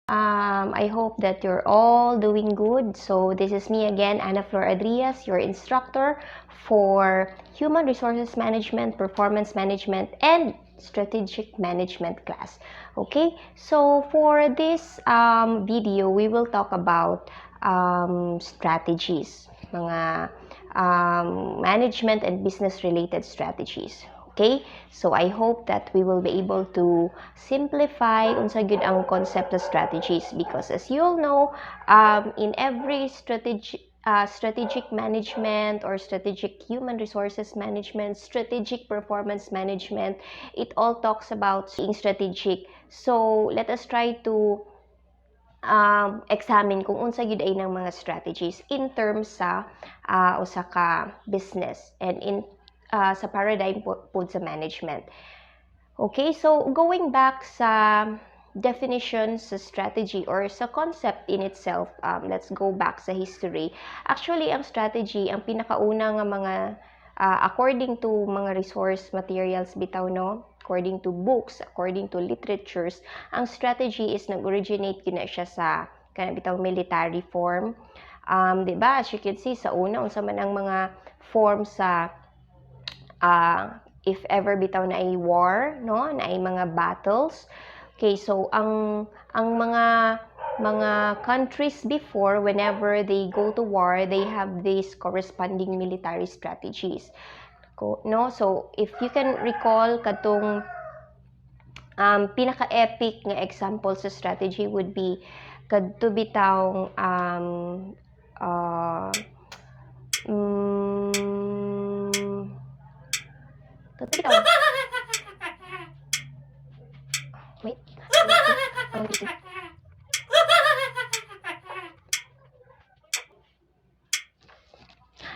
I hope that you're all doing good. So this is me again, Ana Flor Adrias, your instructor for Human Resources Management, Performance Management, and Strategic Management class. Okay, so for this video, we will talk about strategies, mga management and business related strategies. Okay? So I hope that we will be able to simplify unsa gyud ang concept of strategies, because as you all know, in every strategic management or strategic human resources management, strategic performance management, it all talks about being strategic. So let us try to examine kung unsa gyud ay ng mga strategies in terms sa usa ka business and in sa paradigm po sa management. Okay, so going back sa definition sa strategy or sa concept in itself, let's go back sa history. Actually, ang strategy, ang pinakauna nga mga, according to mga resource materials bitaw, no? According to books, according to literatures, ang strategy is nag-originate yun na siya sa kanang bitaw military form. Diba, as you can see, sa una, unsa man ang mga form sa if ever bitaw na ay war, no, na ay mga battles. Okay, so ang mga countries before, whenever they go to war, they have these corresponding military strategies. No, so if you can recall katong pinaka-epic nga example sa strategy would be kadto bitawng wait.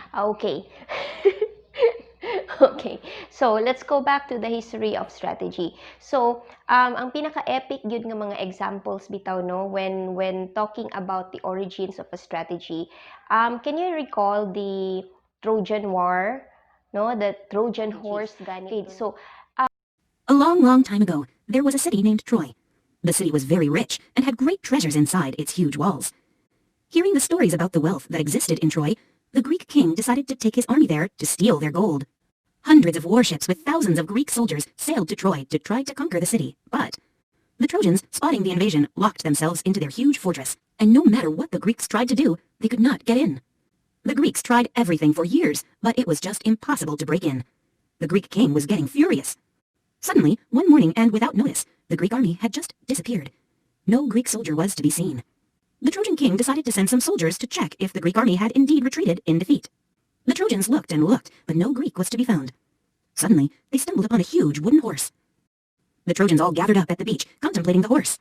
Okay. Okay. So, let's go back to the history of strategy. So, ang pinaka-epic yun nga mga examples bitaw, no, when talking about the origins of a strategy, can you recall the Trojan War, no, the Trojan horse gani? Okay, so, a long, long time ago, there was a city named Troy. The city was very rich and had great treasures inside its huge walls. Hearing the stories about the wealth that existed in Troy, the Greek king decided to take his army there to steal their gold. Hundreds of warships with thousands of Greek soldiers sailed to Troy to try to conquer the city, but the Trojans, spotting the invasion, locked themselves into their huge fortress, and no matter what the Greeks tried to do, they could not get in. The Greeks tried everything for years, but it was just impossible to break in. The Greek king was getting furious. Suddenly, one morning and without notice, the Greek army had just disappeared. No Greek soldier was to be seen. The Trojan king decided to send some soldiers to check if the Greek army had indeed retreated in defeat. The Trojans looked and looked, but no Greek was to be found. Suddenly, they stumbled upon a huge wooden horse. The Trojans all gathered up at the beach, contemplating the horse.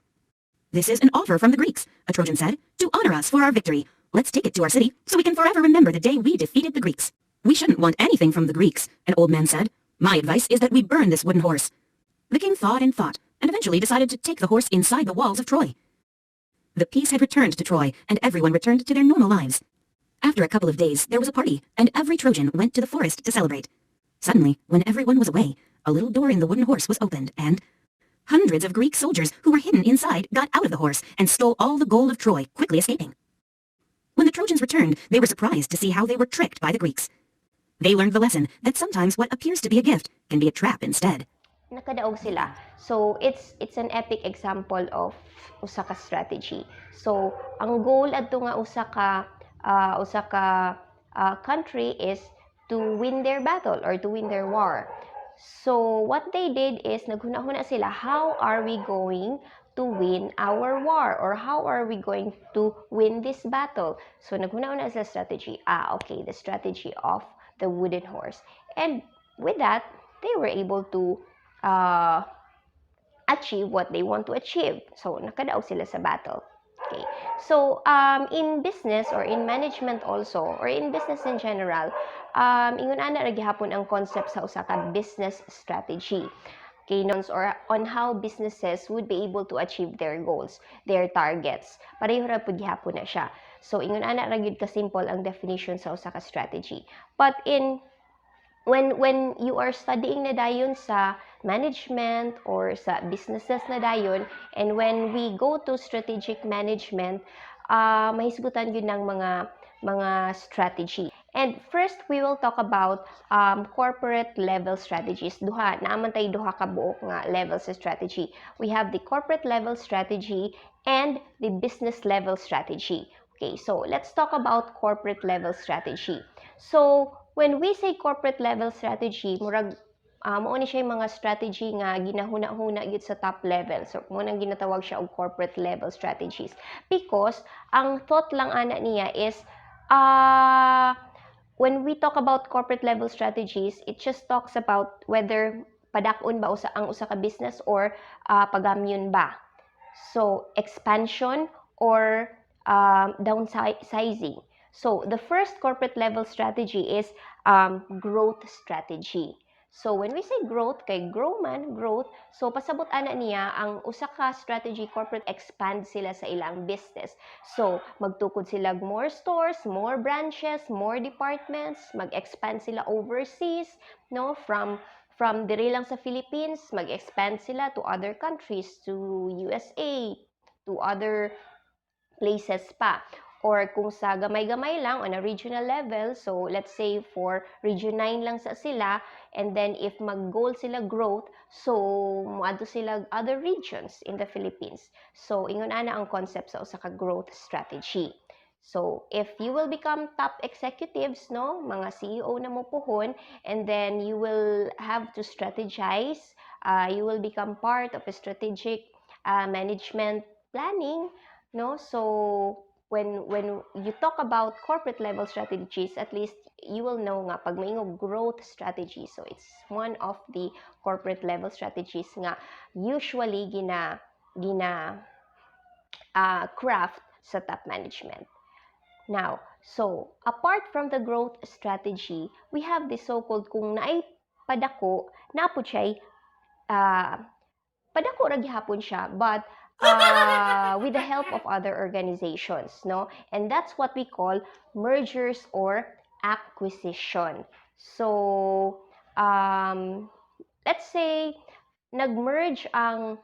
"This is an offer from the Greeks," a Trojan said, "to honor us for our victory. Let's take it to our city so we can forever remember the day we defeated the Greeks." "We shouldn't want anything from the Greeks," an old man said. "My advice is that we burn this wooden horse." The king thought, and eventually decided to take the horse inside the walls of Troy. The peace had returned to Troy, and everyone returned to their normal lives. After a couple of days, there was a party, and every Trojan went to the forest to celebrate. Suddenly, when everyone was away, a little door in the wooden horse was opened, and hundreds of Greek soldiers who were hidden inside got out of the horse and stole all the gold of Troy, quickly escaping. When the Trojans returned, they were surprised to see how they were tricked by the Greeks. They learned the lesson that sometimes what appears to be a gift can be a trap instead. Nakadaog sila. So, it's an epic example of usa ka strategy. So, ang goal adto nga usa ka country is to win their battle or to win their war. So, what they did is naghuna-huna sila, how are we going to win our war, or how are we going to win this battle? So, naghuna-huna sa strategy. Okay, the strategy of the wooden horse. And with that, they were able to achieve what they want to achieve. So, nakadaog sila sa battle. Okay. So, in business or in management also, or in business in general, ingon ana ra gihapon ang concept sa usa ka business strategy. Okay, or on how businesses would be able to achieve their goals, their targets. Pareho ra pud gihapon na siya. So, ingon ana ra gyud ka simple ang definition sa usa ka strategy. But in when you are studying na dayon sa management or sa businesses na dayon, and when we go to strategic management, mahisgutan yun ng mga strategy. And first, we will talk about corporate level strategies. Naaman tayo duha ka buok nga level sa strategy. We have the corporate level strategy and the business level strategy. Okay, so let's talk about corporate level strategy. So, when we say corporate level strategy, murag mao ni siya yung mga strategy nga ginahuna-huna gyud sa top level. So, mo nang ginatawag siya og corporate level strategies. Because ang thought lang ana niya is when we talk about corporate level strategies, it just talks about whether padakon ba ang usa ka business or pagamyon ba. So, expansion or downsizing. So, the first corporate level strategy is growth strategy. So, when we say growth, kay grow man, growth, so pasabot ana niya ang usa ka strategy corporate expand sila sa ilang business. So, magtukod sila more stores, more branches, more departments, mag-expand sila overseas, no, from diri lang sa Philippines, mag-expand sila to other countries, to USA, to other places pa. Or kung sa gamay-gamay lang on a regional level, so let's say for region 9 lang sa sila, and then if mag-goal sila growth, so muadto sila other regions in the Philippines. So ingon ana ang concept sa usa ka growth strategy. So if you will become top executives, no, mga CEO na mo puhon, and then you will have to strategize, you will become part of a strategic management planning, no? So when you talk about corporate level strategies, at least you will know nga pag maingog growth strategy, so it's one of the corporate level strategies nga usually gina craft sa top management. Now, so apart from the growth strategy, we have the so-called kung naay padako, napod siya padako ra gihapon siya, but with the help of other organizations, no? And that's what we call mergers or acquisition. So, let's say nagmerge ang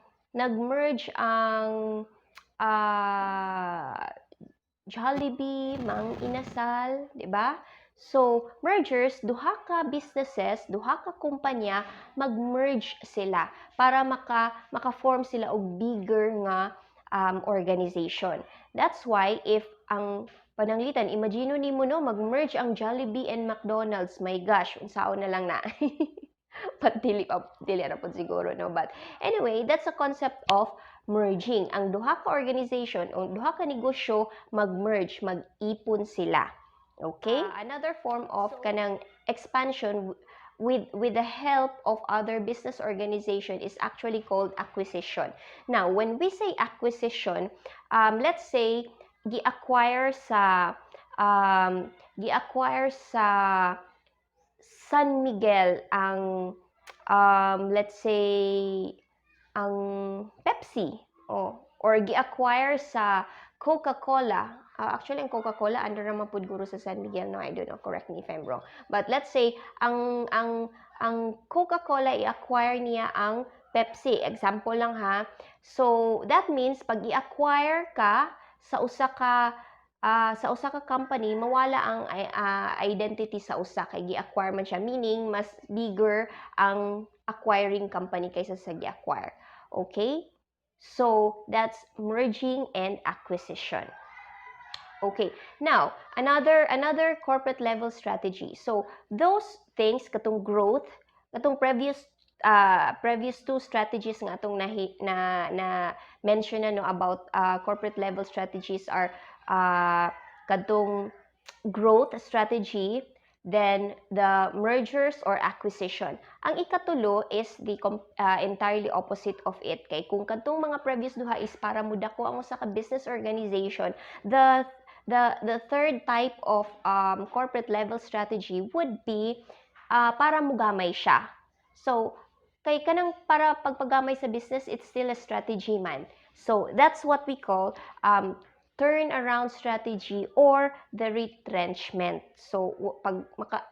Jollibee, Mang Inasal, di ba? So, mergers, duha ka businesses, duha ka kumpanya, mag-merge sila para maka-form sila og bigger nga organization. That's why if ang pananglitan, imagine nimo no, mag-merge ang Jollibee and McDonald's, my gosh, unsaon na lang na. But dili na po siguro, no? But anyway, that's a concept of merging. Ang duha ka organization o duha ka negosyo mag-merge, mag-ipon sila. Okay? Another form of kanang expansion with the help of other business organization is actually called acquisition. Now, when we say acquisition, let's say gi-acquire sa San Miguel ang let's say ang Pepsi or gi-acquire sa Coca-Cola. Actually, ang Coca-Cola under naman pud guro sa San Miguel, no, I don't know, correct me if I'm wrong. But let's say ang Coca-Cola i-acquire niya ang Pepsi, example lang ha. So that means pag i-acquire ka sa usa ka company, mawala ang identity sa usa kay gi-acquire man siya, meaning mas bigger ang acquiring company kaysa sa gi-acquire. Okay? So, that's merging and acquisition. Okay. Now, another corporate level strategy. So, those things katong growth, katong previous two strategies nga atong na mention na no about corporate level strategies are kadtong growth strategy, then the mergers or acquisition. Ang ikatulo is the entirely opposite of it. Kay kung kadtong mga previous duha is para mudako ang usa ka business organization, the third type of corporate level strategy would be para mugamay siya. So, kay kanang para pagpagamay sa business, it's still a strategy man. So, that's what we call turnaround strategy or the retrenchment. So, pag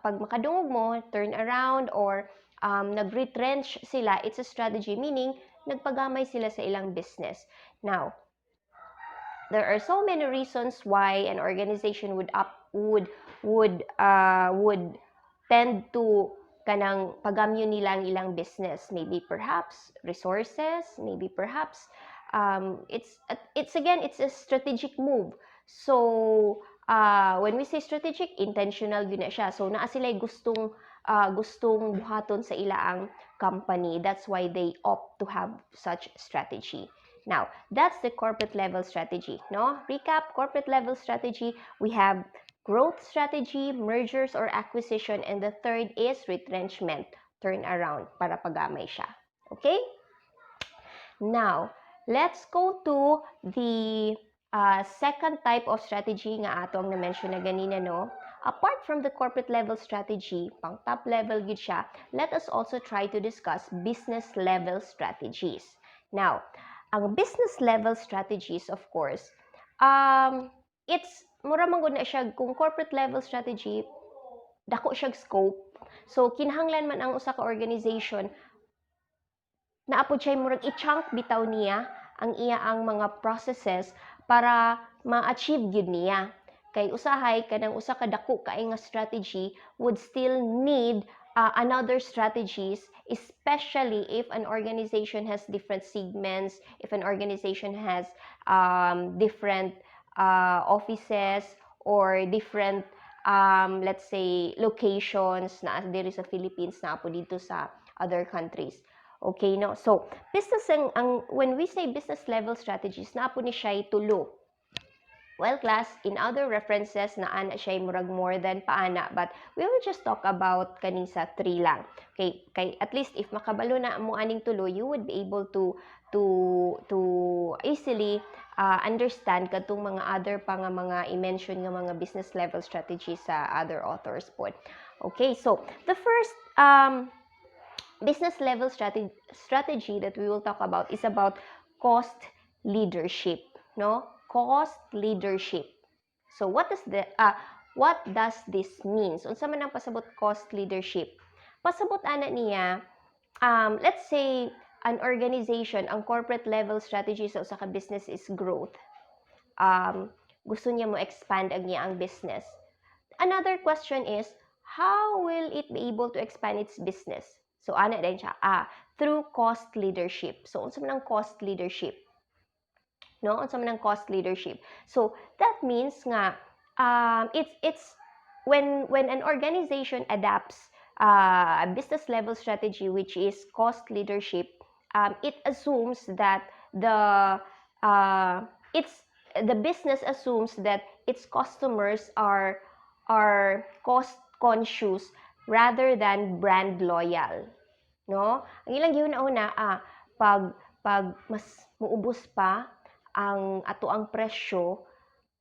makadungog mo, turn around or nag-retrench sila, it's a strategy, meaning nagpagamay sila sa ilang business. Now, there are so many reasons why an organization would tend to kanang pagamyo nila ang ilang business. Maybe perhaps resources, maybe perhaps it's a strategic move. So when we say strategic, intentional yun na siya. So naa sila gustong buhaton sa ilaang company. That's why they opt to have such strategy. Now, that's the corporate level strategy, no? Recap, corporate level strategy, we have growth strategy, mergers or acquisition, and the third is retrenchment, turnaround, para pagamay siya. Okay? Now, let's go to the second type of strategy nga atong na-mention na ganina, no? Apart from the corporate level strategy, pang top level gid siya, let us also try to discuss business level strategies. Now, ang business level strategies, of course, it's mura man gud na siya kung corporate level strategy, dako siya scope. So kinahanglan man ang usa ka organization naapod siya murag i-chunk bitaw niya ang mga processes para ma-achieve gyud niya. Kay usahay kanang usa ka dako kaay nga strategy would still need another strategies, especially if an organization has different segments, if an organization has different offices or different let's say locations na diri sa Philippines na po dito sa other countries. Okay, no? So, business when we say business level strategies, na po ni siya tulo. Well, class, in other references, na ana siya murag more than paana, but we will just talk about kaning sa 3 lang. Okay, kay at least if makabalo na mo aning tulo, you would be able to easily understand katong mga other pa nga mga i-mention nga mga business level strategies sa other authors po. Okay, so the first business level strategy that we will talk about is about cost leadership, no? Cost leadership. So what does this mean? So unsa man ang pasabot cost leadership? Pasabot ana niya let's say an organization, ang corporate level strategy sa usa ka business is growth. Gusto niya mo expand ang iyang business. Another question is, how will it be able to expand its business? So, ana din siya, through cost leadership. So, unsa man ang cost leadership? No? Unsa man ang cost leadership? So, that means nga, it's when an organization adapts a business level strategy, which is cost leadership, it assumes that the business assumes that its customers are cost conscious rather than brand loyal, no? Ang ilang giuna-una pag mas muubos pa ang ato ang presyo,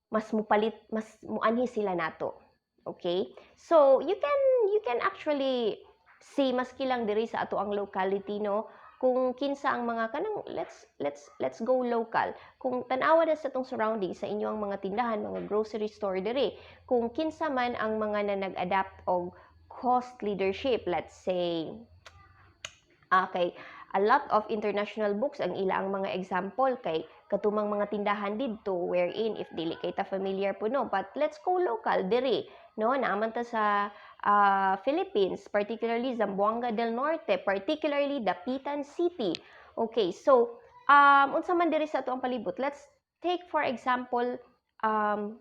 mas muanhi sila nato. Okay? So you can actually see maski lang diri sa ato ang locality, no? Kung kinsa ang mga kanang let's go local. Kung tan-awa na sa tong surroundings sa inyong mga tindahan, mga grocery store diri, kung kinsa man ang mga na nag-adapt og cost leadership, let's say kay a lot of international books ang ila ang mga example kay katumang mga tindahan didto wherein if dili kay ta familiar po no, but let's go local diri, no? Naaman ta sa Philippines, particularly Zamboanga del Norte, particularly Dapitan City. Okay, so unsa man diri sa ato ang palibot, let's take for example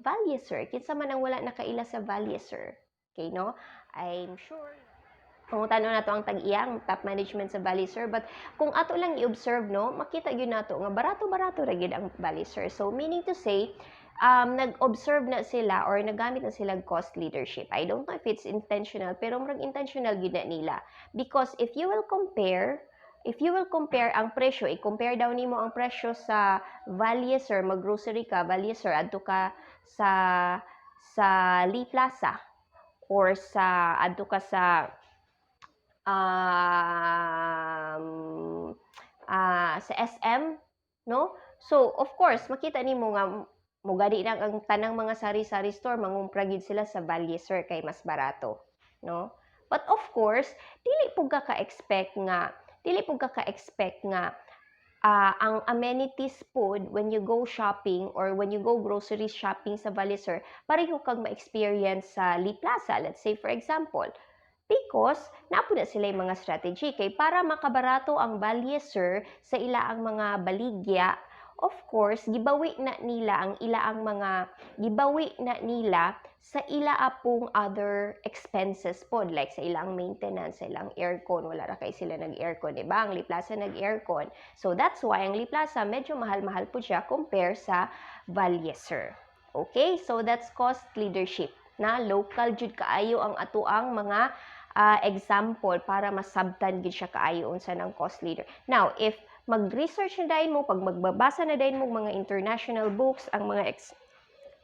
Valleser. Kinsa man ang wala nakaila sa Valleser? Okay, no? I'm sure pangutan na to ang tag-iyang top management sa Valleser, but kung ato lang i-observe, no, makita gyud nato nga barato-barato ra gyud ang Valleser. So meaning to say, nag-observe na sila or nagamit na sila cost leadership. I don't know if it's intentional, pero murag intentional gyud na nila. Because if you will compare ang presyo, i-compare daw nimo ang presyo sa Valleser, mag-grocery ka, Valleser, adto ka sa Lee Plaza or adto ka sa sa SM, no? So, of course, makita nimo nga mugadi lang ang tanang mga sari-sari store mangumpra gid sila sa Value Sir kay mas barato, no? But of course, dili pud ka ka-expect nga ang amenities food when you go shopping or when you go grocery shopping sa Value Sir, pareho kag ma-experience sa Lee Plaza. Let's say for example, because napo na sila yung mga strategy kay para makabarato ang Valieser sa ilaang mga baligya, of course gibawi na nila sa ilaapong other expenses pod like sa ilang maintenance, sa ilang aircon, wala ra kay sila nag-aircon, di ba? Ang Liplaza nag-aircon. So that's why ang Liplaza medyo mahal-mahal po siya compare sa Valieser. Okay? So that's cost leadership na local jud kaayo ang atuang mga example para masabtan gid siya kaayo unsa ng cost leader. Now, if mag-research na dayon mo, pag magbabasa na dayon mo mga international books, ang mga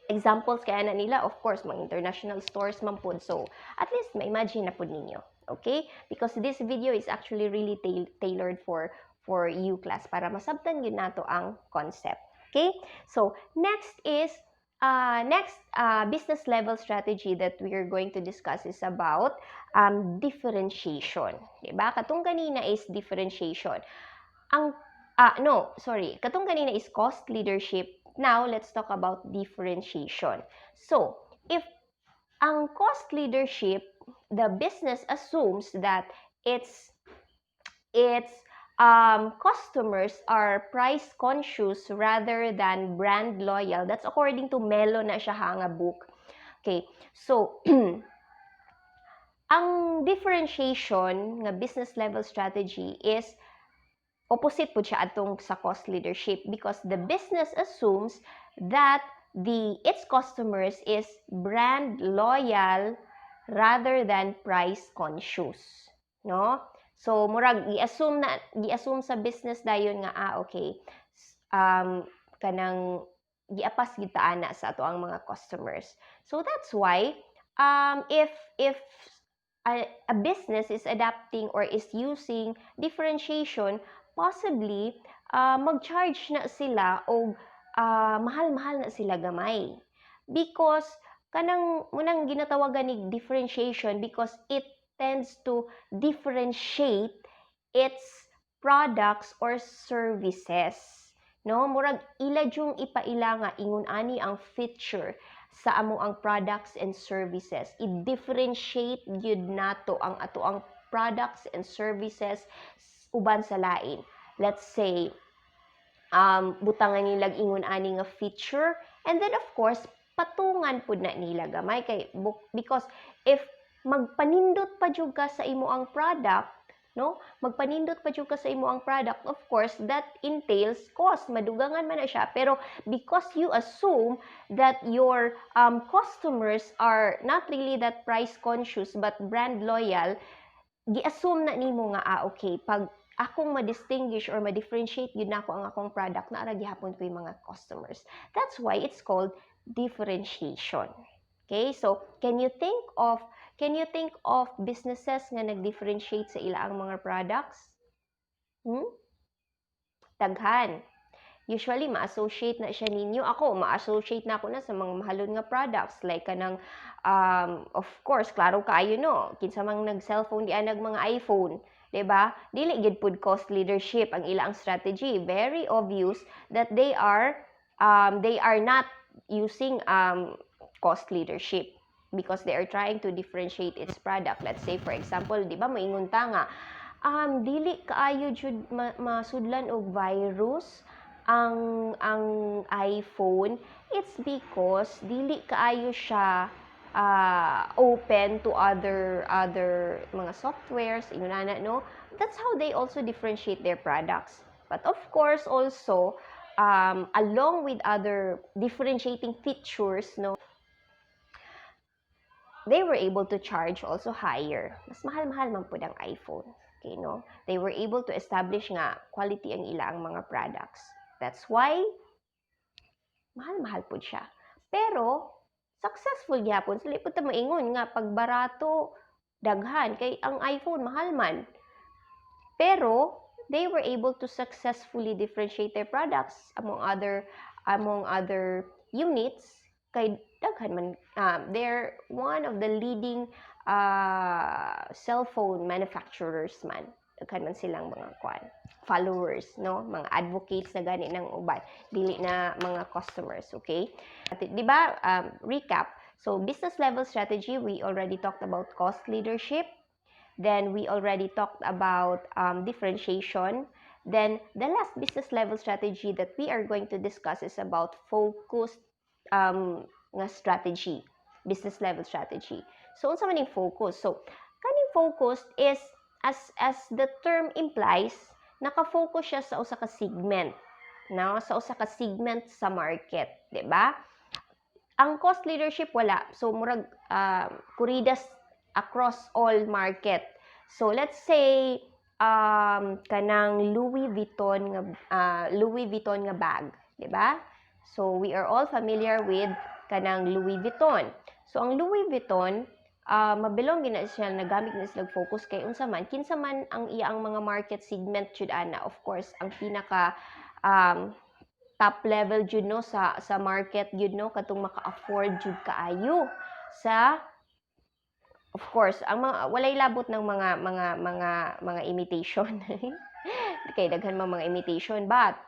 examples kaya na nila, of course, mga international stores man pod. So, at least ma-imagine na pod ninyo. Okay? Because this video is actually really tailored for you class para masabtan yun nato ang concept. Okay? So, next business level strategy that we are going to discuss is about differentiation. Diba? Katong kanina is differentiation. Katong kanina is cost leadership. Now, let's talk about differentiation. So, if ang cost leadership, the business assumes that its customers are price conscious rather than brand loyal. That's according to Melo na siya nga book. Okay, so ang differentiation nga business level strategy is opposite po siya atong sa cost leadership because the business assumes that its customers is brand loyal rather than price conscious, no? So murag gi-assume sa business dayon nga okay, kanang giapas gid ta ana sa ato ang mga customers. So that's why if a business is adapting or is using differentiation, possibly mag-charge na sila o mahal-mahal na sila gamay. Because munang ginatawagan ni differentiation because it tends to differentiate its products or services. No, murag ila jung ipaila nga ingon ani ang feature sa amo ang products and services. I-differentiate yun nato ang ato ang products and services uban sa lain. Let's say, butangan nila ingon ani nga feature, and then of course, patungan pud na nila gamay kay because if magpanindot pa jud ka sa imo ang product, no? Magpanindot pa jud ka sa imo ang product, of course, that entails cost. Madugangan man na siya. Pero because you assume that your customers are not really that price conscious but brand loyal, gi-assume na nimo nga, okay, pag akong ma-distinguish or ma-differentiate yun na ako ang akong product na ara gihapon ko yung mga customers. That's why it's called differentiation. Okay? So, can you think of businesses nga nag-differentiate sa ilaang mga products? Daghan. Usually, ma-associate na siya ninyo. Ma-associate na ako na sa mga mahalon nga products. Like kanang, of course, klaro kaayo no. Kinsa mang nag-cellphone di anag mga iPhone. Diba? Dili gid pud cost leadership ang ilang strategy. Very obvious that they are not using cost leadership because they are trying to differentiate its product. Let's say, for example, di ba, maingon ta nga, dili kaayo jud masudlan og virus ang iPhone. It's because dili kaayo siya open to other mga softwares, inunana, no? That's how they also differentiate their products. But of course, also, along with other differentiating features, no, they were able to charge also higher. Mas mahal-mahal man po ang iPhone. Okay, no? They were able to establish nga quality ang ilang mga products. That's why mahal-mahal po siya. Pero successful gyapon sila pud ta maingon nga pag barato daghan kay ang iPhone mahal man. Pero they were able to successfully differentiate their products among other units kay daghan man, they're one of the leading cell phone manufacturers man. Daghan man silang mga followers, no? Mga advocates na gani ng uban, dili na mga customers, okay? At, di ba, recap. So, business level strategy, we already talked about cost leadership. Then, we already talked about differentiation. Then, the last business level strategy that we are going to discuss is about focused strategy, business level strategy. So, unsa man yung focus? So, kaning focus is, as the term implies, naka-focus siya sa usa ka segment, no? Sa usa ka segment sa market, di ba? Ang cost leadership wala. So murag kuridas across all market. So let's say kanang Louis Vuitton nga bag, di ba? So we are all familiar with kanang Louis Vuitton. So ang Louis Vuitton mabilong gina siya nagamit na sila focus kay unsa man kinsa man ang iyang mga market segment jud ana. Of course, ang pinaka top level jud no sa market jud no katong maka-afford jud kaayo sa, of course, ang mga walay labot ng mga imitation. Kay daghan mga imitation, but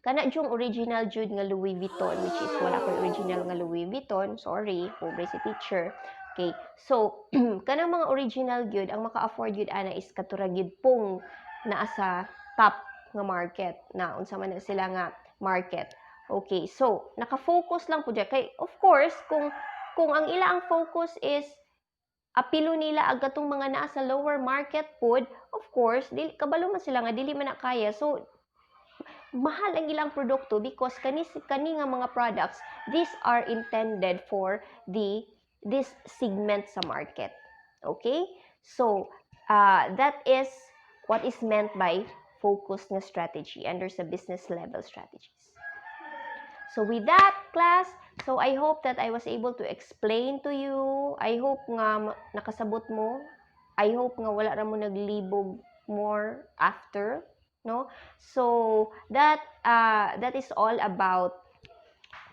kana jung original jud nga Louis Vuitton, which is wala ko original nga Louis Vuitton, sorry, pobre si teacher. Okay, so kanang mga original gyud ang maka-afford gyud ana is katura gyud pong naa sa top nga market na unsa man na sila nga market. Okay, so naka-focus lang po dyan. Kay of course, kung ang ila ang focus is apilo nila agatong mga naa sa lower market pod, of course, dili kabalo man sila nga dili man na kaya. So mahal ang ilang produkto because kani nga mga products, these are intended for this segment sa market. Okay? So, that is what is meant by focus nga strategy under sa business level strategies. So with that, class, so I hope that I was able to explain to you. I hope nga nakasabot mo. I hope nga wala ra mo naglibog more after, no? So that is all about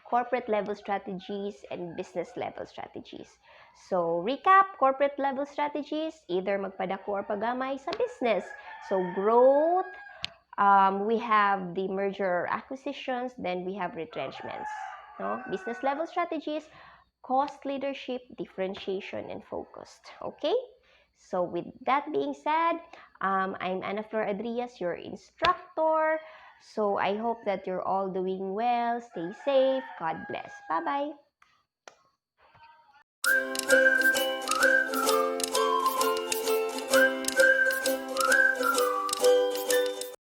corporate level strategies and business level strategies. So, recap, corporate level strategies, either magpadako or pagamay sa business. So, growth, we have the merger or acquisitions, then we have retrenchments. No? Business level strategies, cost leadership, differentiation, and focused. Okay? So with that being said, I'm Ana Flor Adrias, your instructor. So I hope that you're all doing well. Stay safe. God bless. Bye-bye.